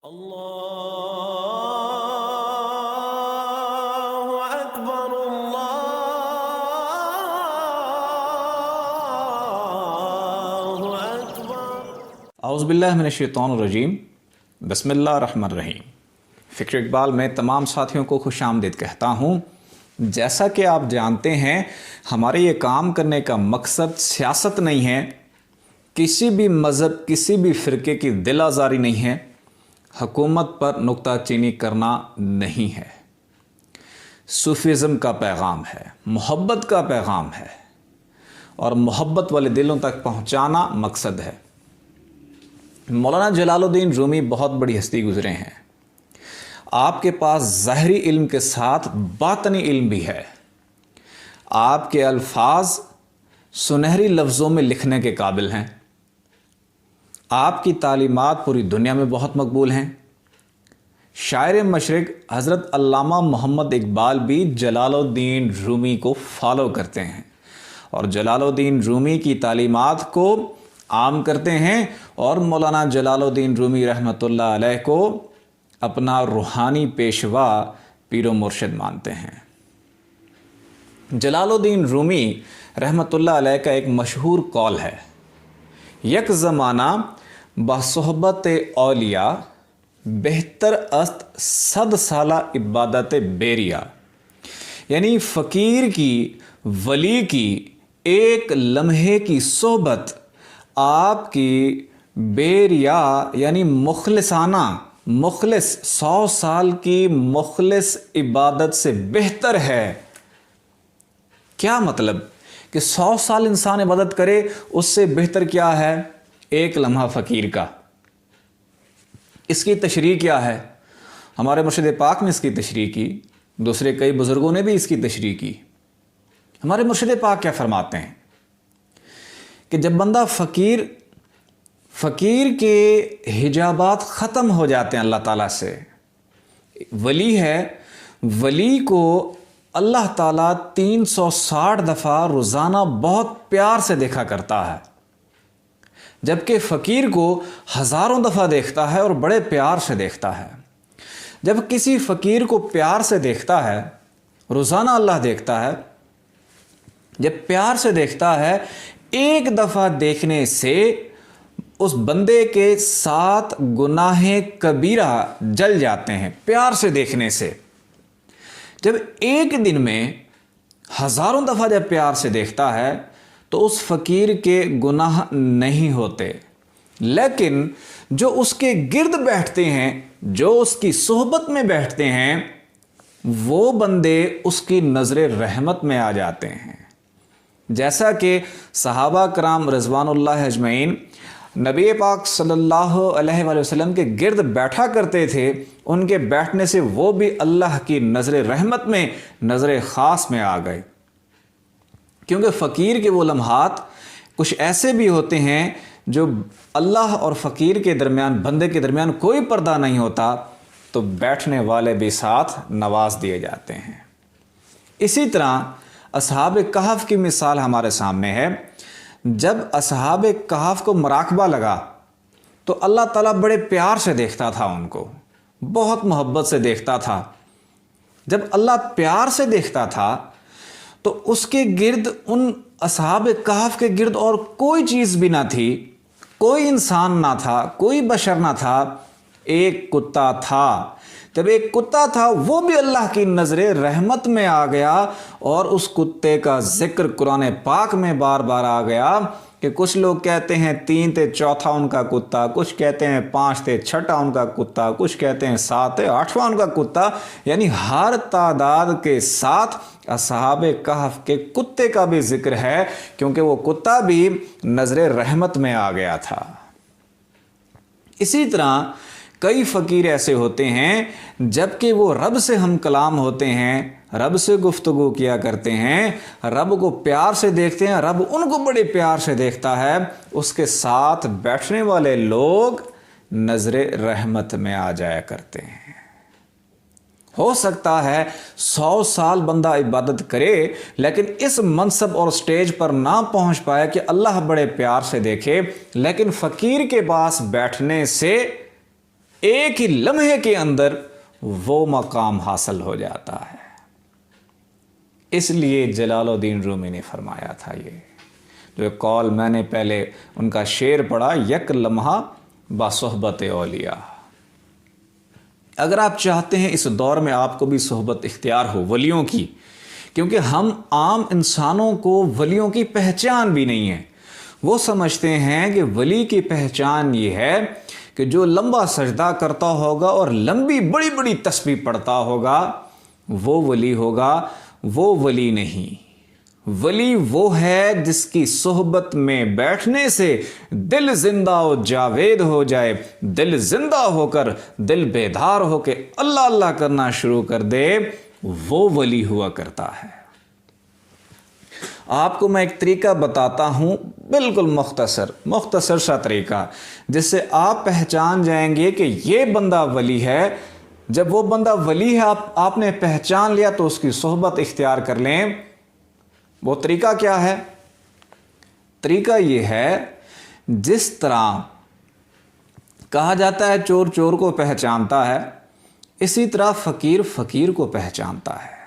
اللہ اکبر اللہ اکبر۔ اعوذ باللہ من الشیطان الرجیم، بسم اللہ الرحمن الرحیم۔ فکر اقبال میں تمام ساتھیوں کو خوش آمدید کہتا ہوں۔ جیسا کہ آپ جانتے ہیں، ہمارے یہ کام کرنے کا مقصد سیاست نہیں ہے، کسی بھی مذہب کسی بھی فرقے کی دل آزاری نہیں ہے، حکومت پر نکتہ چینی کرنا نہیں ہے۔ صوفیزم کا پیغام ہے، محبت کا پیغام ہے، اور محبت والے دلوں تک پہنچانا مقصد ہے۔ مولانا جلال الدین رومی بہت بڑی ہستی گزرے ہیں۔ آپ کے پاس ظاہری علم کے ساتھ باطنی علم بھی ہے۔ آپ کے الفاظ سنہری لفظوں میں لکھنے کے قابل ہیں۔ آپ کی تعلیمات پوری دنیا میں بہت مقبول ہیں۔ شاعر مشرق حضرت علامہ محمد اقبال بھی جلال الدین رومی کو فالو کرتے ہیں اور جلال الدین رومی کی تعلیمات کو عام کرتے ہیں، اور مولانا جلال الدین رومی رحمۃ اللہ علیہ کو اپنا روحانی پیشوا پیر و مرشد مانتے ہیں۔ جلال الدین رومی رحمۃ اللہ علیہ کا ایک مشہور قول ہے، یک زمانہ بصحبت اولیاء بہتر است 100 سالہ عبادت بیریا، یعنی فقیر کی ولی کی ایک لمحے کی صحبت آپ کی بیریا یعنی مخلصانہ 100 سال کی مخلص عبادت سے بہتر ہے۔ کیا مطلب کہ 100 سال انسان عبادت کرے اس سے بہتر کیا ہے ایک لمحہ فقیر کا؟ اس کی تشریح کیا ہے؟ ہمارے مرشد پاک نے اس کی تشریح کی، دوسرے کئی بزرگوں نے بھی اس کی تشریح کی۔ ہمارے مرشد پاک کیا فرماتے ہیں کہ جب بندہ فقیر کے حجابات ختم ہو جاتے ہیں اللہ تعالیٰ سے، ولی ہے، ولی کو اللہ تعالیٰ 360 دفعہ روزانہ بہت پیار سے دیکھا کرتا ہے، جبکہ فقیر کو ہزاروں دفعہ دیکھتا ہے اور بڑے پیار سے دیکھتا ہے۔ جب کسی فقیر کو پیار سے دیکھتا ہے، روزانہ اللہ دیکھتا ہے، جب پیار سے دیکھتا ہے، ایک دفعہ دیکھنے سے اس بندے کے 7 گناہ کبیرہ جل جاتے ہیں پیار سے دیکھنے سے۔ جب ایک دن میں ہزاروں دفعہ جب پیار سے دیکھتا ہے تو اس فقیر کے گناہ نہیں ہوتے، لیکن جو اس کے گرد بیٹھتے ہیں، جو اس کی صحبت میں بیٹھتے ہیں، وہ بندے اس کی نظر رحمت میں آ جاتے ہیں۔ جیسا کہ صحابہ کرام رضوان اللہ اجمعین نبی پاک صلی اللہ علیہ وآلہ وسلم کے گرد بیٹھا کرتے تھے، ان کے بیٹھنے سے وہ بھی اللہ کی نظر رحمت میں، نظر خاص میں آ گئے۔ کیونکہ فقیر کے وہ لمحات کچھ ایسے بھی ہوتے ہیں جو اللہ اور فقیر کے درمیان، بندے کے درمیان کوئی پردہ نہیں ہوتا، تو بیٹھنے والے بھی ساتھ نواز دیے جاتے ہیں۔ اسی طرح اصحاب کہف کی مثال ہمارے سامنے ہے۔ جب اصحاب کہف کو مراقبہ لگا تو اللہ تعالیٰ بڑے پیار سے دیکھتا تھا، ان کو بہت محبت سے دیکھتا تھا۔ جب اللہ پیار سے دیکھتا تھا تو اس کے گرد، ان اصحاب کہف کے گرد اور کوئی چیز بھی نہ تھی، کوئی انسان نہ تھا، کوئی بشر نہ تھا، ایک کتا تھا۔ جب ایک کتا تھا، وہ بھی اللہ کی نظر رحمت میں آ گیا، اور اس کتے کا ذکر قرآن پاک میں بار بار آ گیا کہ کچھ لوگ کہتے ہیں 3 تھے چوتھا ان کا کتا، کچھ کہتے ہیں 5 تھے چھٹا ان کا کتا، کچھ کہتے ہیں 7 تھے 8واں ان کا کتا، یعنی ہر تعداد کے ساتھ اصحاب کہف کے کتے کا بھی ذکر ہے، کیونکہ وہ کتا بھی نظر رحمت میں آ گیا تھا۔ اسی طرح کئی فقیر ایسے ہوتے ہیں جبکہ وہ رب سے ہم کلام ہوتے ہیں، رب سے گفتگو کیا کرتے ہیں، رب کو پیار سے دیکھتے ہیں، رب ان کو بڑے پیار سے دیکھتا ہے، اس کے ساتھ بیٹھنے والے لوگ نظر رحمت میں آ جایا کرتے ہیں۔ ہو سکتا ہے 100 سال بندہ عبادت کرے لیکن اس منصب اور سٹیج پر نہ پہنچ پائے کہ اللہ بڑے پیار سے دیکھے، لیکن فقیر کے پاس بیٹھنے سے ایک ہی لمحے کے اندر وہ مقام حاصل ہو جاتا ہے۔ اس لیے جلال الدین رومی نے فرمایا تھا، یہ جو قول میں نے پہلے ان کا شعر پڑھا، یک لمحہ با صحبت اولیاء۔ اگر آپ چاہتے ہیں اس دور میں آپ کو بھی صحبت اختیار ہو ولیوں کی، کیونکہ ہم عام انسانوں کو ولیوں کی پہچان بھی نہیں ہے۔ وہ سمجھتے ہیں کہ ولی کی پہچان یہ ہے کہ جو لمبا سجدہ کرتا ہوگا اور لمبی بڑی بڑی تسبیح پڑھتا ہوگا وہ ولی ہوگا۔ وہ ولی نہیں، ولی وہ ہے جس کی صحبت میں بیٹھنے سے دل زندہ و جاوید ہو جائے، دل زندہ ہو کر دل بیدار ہو کے اللہ اللہ کرنا شروع کر دے، وہ ولی ہوا کرتا ہے۔ آپ کو میں ایک طریقہ بتاتا ہوں، بالکل مختصر سا طریقہ، جس سے آپ پہچان جائیں گے کہ یہ بندہ ولی ہے۔ جب وہ بندہ ولی ہے آپ نے پہچان لیا تو اس کی صحبت اختیار کر لیں۔ وہ طریقہ کیا ہے؟ طریقہ یہ ہے، جس طرح کہا جاتا ہے چور چور کو پہچانتا ہے، اسی طرح فقیر فقیر کو پہچانتا ہے۔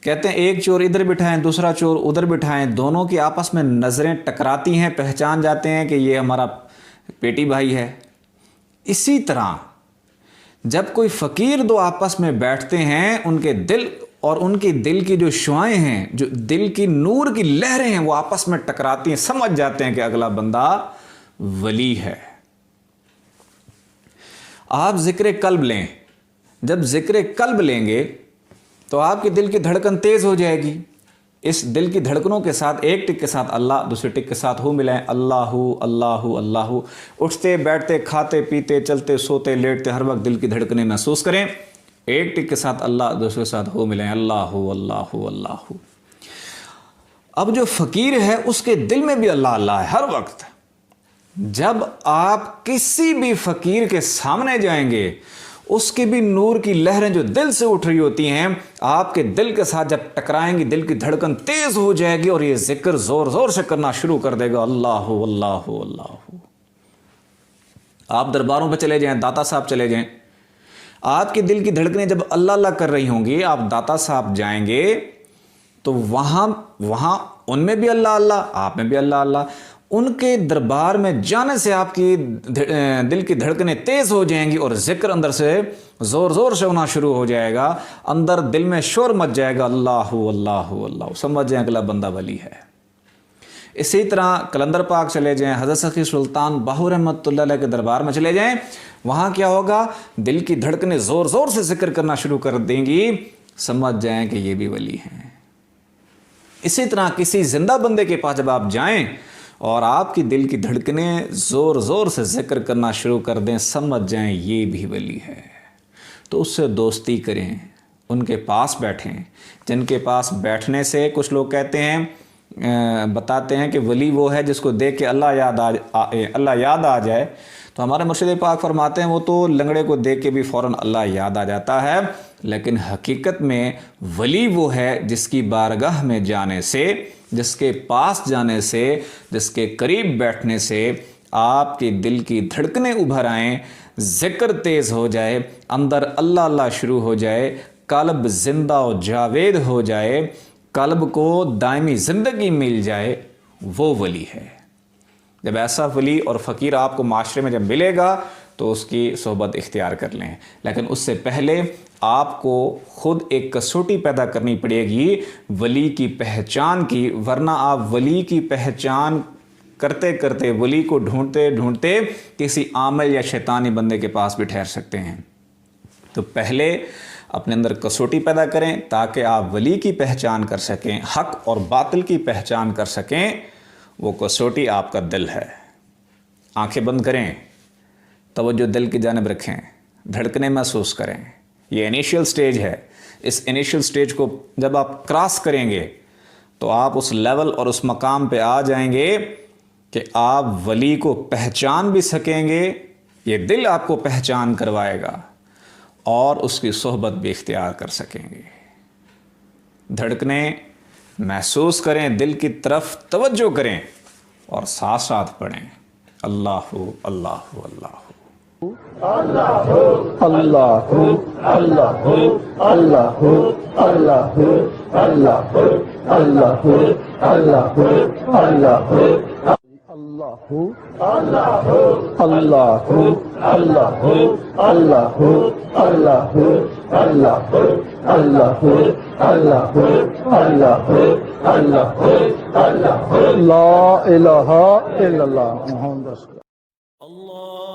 کہتے ہیں ایک چور ادھر بٹھائیں دوسرا چور ادھر بٹھائیں، دونوں کی آپس میں نظریں ٹکراتی ہیں، پہچان جاتے ہیں کہ یہ ہمارا پیٹی بھائی ہے۔ اسی طرح جب کوئی فقیر دو آپس میں بیٹھتے ہیں، ان کے دل اور ان کی دل کی جو شعائیں ہیں، جو دل کی نور کی لہریں ہیں، وہ آپس میں ٹکراتی ہیں، سمجھ جاتے ہیں کہ اگلا بندہ ولی ہے۔ آپ ذکر قلب لیں، جب ذکر قلب لیں گے تو آپ کی دل کی دھڑکن تیز ہو جائے گی۔ اس دل کی دھڑکنوں کے ساتھ ایک ٹک کے ساتھ اللہ، دوسرے ٹک کے ساتھ ہو ملائیں، اللہ اللہ اللہ۔ اٹھتے بیٹھتے کھاتے پیتے چلتے سوتے لیٹتے ہر وقت دل کی دھڑکنیں محسوس کریں، ایک ٹک کے ساتھ اللہ، دوسرے کے ساتھ ہو ملائیں، اللہ اللہ اللہ۔ اب جو فقیر ہے اس کے دل میں بھی اللہ اللہ ہے ہر وقت۔ جب آپ کسی بھی فقیر کے سامنے جائیں گے، اس کی بھی نور کی لہریں جو دل سے اٹھ رہی ہوتی ہیں، آپ کے دل کے ساتھ جب ٹکرائیں گی، دل کی دھڑکن تیز ہو جائے گی اور یہ ذکر زور زور سے کرنا شروع کر دے گا، اللہ اللہ اللہ۔ آپ درباروں پہ چلے جائیں، داتا صاحب چلے جائیں، آپ کے دل کی دھڑکنیں جب اللہ اللہ کر رہی ہوں گی، آپ داتا صاحب جائیں گے تو وہاں ان میں بھی اللہ اللہ، آپ میں بھی اللہ اللہ۔ ان کے دربار میں جانے سے آپ کی دل کی دھڑکنیں تیز ہو جائیں گی اور ذکر اندر سے زور زور سے ہونا شروع ہو جائے گا، اندر دل میں شور مچ جائے گا، اللہ اللہ اللہ، سمجھ جائیں اگلا بندہ ولی ہے۔ اسی طرح کلندر پاک چلے جائیں، حضرت سخی سلطان باہو رحمۃ اللہ علیہ کے دربار میں چلے جائیں، وہاں کیا ہوگا؟ دل کی دھڑکنیں زور زور سے ذکر کرنا شروع کر دیں گی، سمجھ جائیں کہ یہ بھی ولی ہیں۔ اسی طرح کسی زندہ بندے کے پاس جب آپ جائیں اور آپ کی دل کی دھڑکنیں زور زور سے ذکر کرنا شروع کر دیں، سمجھ جائیں یہ بھی ولی ہے۔ تو اس سے دوستی کریں، ان کے پاس بیٹھیں، جن کے پاس بیٹھنے سے کچھ لوگ کہتے ہیں، بتاتے ہیں کہ ولی وہ ہے جس کو دیکھ کے اللہ یاد آ جائے، تو ہمارے مرشد پاک فرماتے ہیں وہ تو لنگڑے کو دیکھ کے بھی فوراً اللہ یاد آ جاتا ہے، لیکن حقیقت میں ولی وہ ہے جس کی بارگاہ میں جانے سے، جس کے پاس جانے سے، جس کے قریب بیٹھنے سے آپ کے دل کی دھڑکنیں ابھر آئیں، ذکر تیز ہو جائے، اندر اللہ اللہ شروع ہو جائے، قلب زندہ و جاوید ہو جائے، قلب کو دائمی زندگی مل جائے، وہ ولی ہے۔ جب ایسا ولی اور فقیر آپ کو معاشرے میں جب ملے گا تو اس کی صحبت اختیار کر لیں، لیکن اس سے پہلے آپ کو خود ایک کسوٹی پیدا کرنی پڑے گی ولی کی پہچان کی، ورنہ آپ ولی کی پہچان کرتے کرتے، ولی کو ڈھونڈتے ڈھونڈتے کسی عامل یا شیطانی بندے کے پاس بھی ٹھہر سکتے ہیں۔ تو پہلے اپنے اندر کسوٹی پیدا کریں تاکہ آپ ولی کی پہچان کر سکیں، حق اور باطل کی پہچان کر سکیں۔ وہ کسوٹی آپ کا دل ہے۔ آنکھیں بند کریں، توجہ دل کی جانب رکھیں، دھڑکنیں محسوس کریں۔ یہ انیشیل سٹیج ہے۔ اس انیشیل سٹیج کو جب آپ کراس کریں گے تو آپ اس لیول اور اس مقام پہ آ جائیں گے کہ آپ ولی کو پہچان بھی سکیں گے، یہ دل آپ کو پہچان کروائے گا، اور اس کی صحبت بھی اختیار کر سکیں گے۔ دھڑکنیں محسوس کریں، دل کی طرف توجہ کریں اور ساتھ ساتھ پڑھیں، اللہ اللہ اللہ۔ لا الہ الا اللہ محمد رسول اللہ. الله